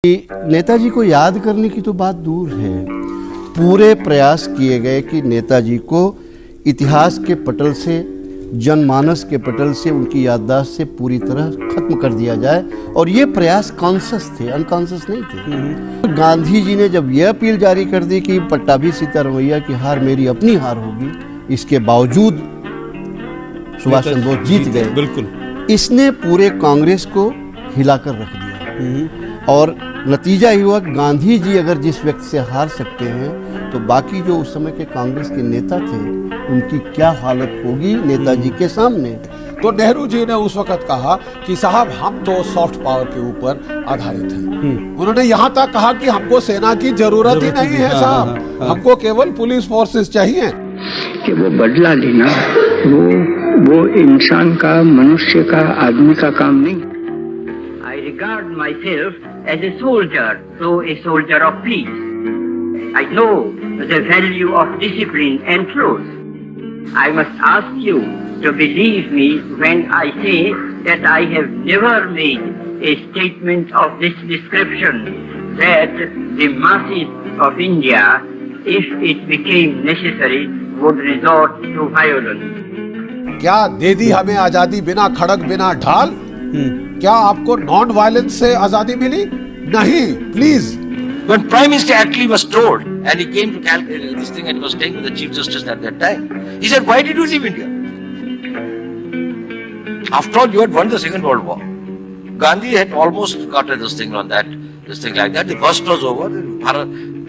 नेताजी को याद करने की तो बात दूर है, पूरे प्रयास किए गए कि नेताजी को इतिहास के पटल से, जनमानस के पटल से, उनकी याददाश्त से पूरी तरह खत्म कर दिया जाए। और ये प्रयास कॉन्शस थे, अनकॉन्शस नहीं थे। गांधी जी ने जब यह अपील जारी कर दी कि पट्टाभी सीता रमैया की हार मेरी अपनी हार होगी, इसके बावजूद सुभाष चंद्र बोस जीत गए। बिल्कुल, इसने पूरे कांग्रेस को हिलाकर रख दिया। और नतीजा ही हुआ, गांधी जी अगर जिस व्यक्ति से हार सकते हैं तो बाकी जो उस समय के कांग्रेस के नेता थे उनकी क्या हालत होगी नेताजी के सामने। तो नेहरू जी ने उस वक्त कहा कि साहब हम तो सॉफ्ट पावर के ऊपर आधारित हैं। उन्होंने यहाँ तक कहा कि हमको सेना की जरूरत ही नहीं है साहब, हमको केवल पुलिस फोर्सेस चाहिए। कि वो बदला लेना वो इंसान का, मनुष्य का, आदमी का काम नहीं। I regard myself as a soldier, though a soldier of peace. I know the value of discipline and truth. I must ask you to believe me when I say that I have never made a statement of this description, that the masses of India, if it became necessary, would resort to violence. क्या दे दी हमें आजादी बिना खड़क बिना ढाल? क्या आपको non violence से आजादी मिली? नहीं, please. When Prime Minister Attlee was told, and he came to this thing and was staying with the Chief Justice at that time, he said, "Why did you leave India? After all, you had won the Second World War. Gandhi had almost got this thing on that, this thing like that. The worst was over.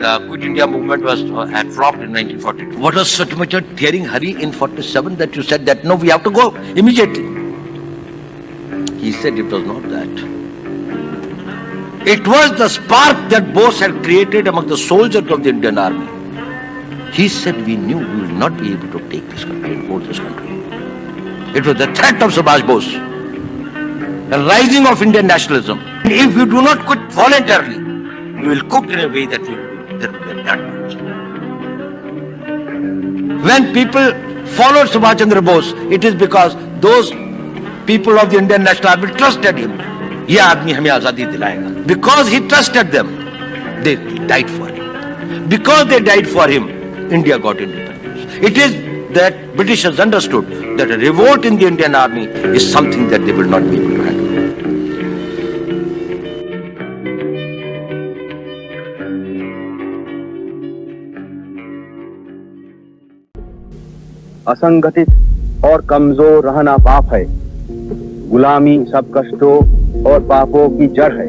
The Quit India movement was had flopped in 1942. What was such much a tearing hurry in 47 that you said that no, we have to go immediately?" He said it was not that. It was the spark that Bose had created among the soldiers of the Indian Army. He said, we knew we will not be able to take this country and hold this country. It was the threat of Subhash Bose, the rising of Indian nationalism. If you do not quit voluntarily, you will quit in a way that will be that. When people followed Subhash Chandra Bose, it is because those people of the Indian National Army trusted him. ये आदमी हमें आजादी दिलाएगा. Because he trusted them, they died for him. Because they died for him, India got independence. It is that Britishers understood that a revolt in the Indian Army is something that they will not be able to handle. असंगठित और कमजोर रहना पाप है। गुलामी सब कष्टों और पापों की जड़ है।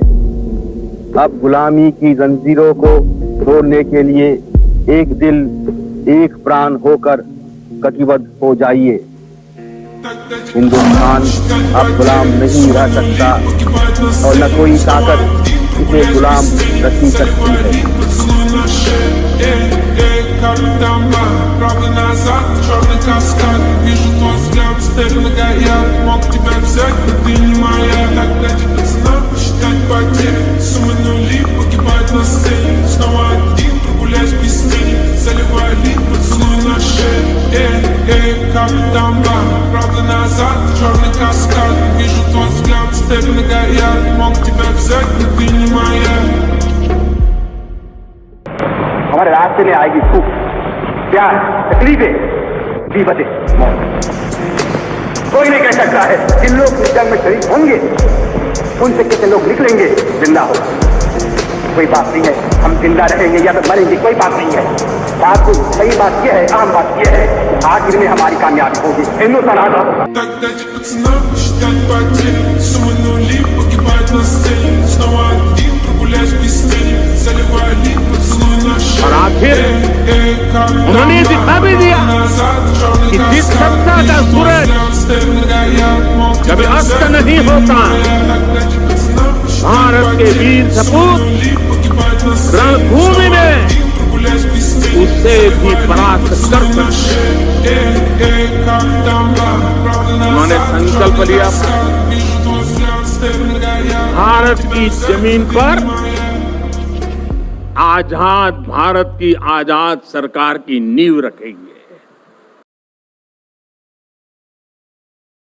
अब गुलामी की जंजीरों को तोड़ने के लिए एक दिल, एक प्राण होकर कटिबद्ध हो जाइए। हिंदुस्तान अब गुलाम नहीं रह सकता और न कोई ताकत इसे गुलाम रख सकती है। Правый назад, черный каскад. Вижу твой взгляд, стебель горят. Мог тебя взять, но ты не моя. Тогда тебе цена посчитать потери. Суммы нули, погибать на сцене. Снова один, прогуляюсь без тени. Заливай лик, поцелуй на шее. Как там бар, правда назад, черный каскад. Вижу твой взгляд, стебель горят. Мог тебя взять, но ты не моя. हमारे रास्ते में आएगी भूख, प्यार, तकलीफें, विपत्ति, मौत। कोई नहीं कह सकता है जिन लोग इस जंग में शरीक होंगे उनसे कितने लोग निकलेंगे जिंदा हो। कोई बात नहीं है हम जिंदा रहेंगे या तो मरेंगे, कोई बात नहीं है। बात को सही बात यह है, आम बात यह है, आखिर में हमारी कामयाबी होगी। हिंदुस्तान आजाद। Тогда тебе цена посчитать потери. Суммы нули, погибать на сцене. Снова один, прогуляюсь без тени. Заливай лик, поцелуй на шее. और आखिर उन्होंने दिखा भी दिया कि जिस सत्ता का सूरज कभी अस्त नहीं होता, भारत के वीर सपूत रणभूमि में उससे भी परास्त कर सकते। उन्होंने संकल्प लिया भारत की जमीन पर आजाद भारत की आजाद सरकार की नींव रखेंगे।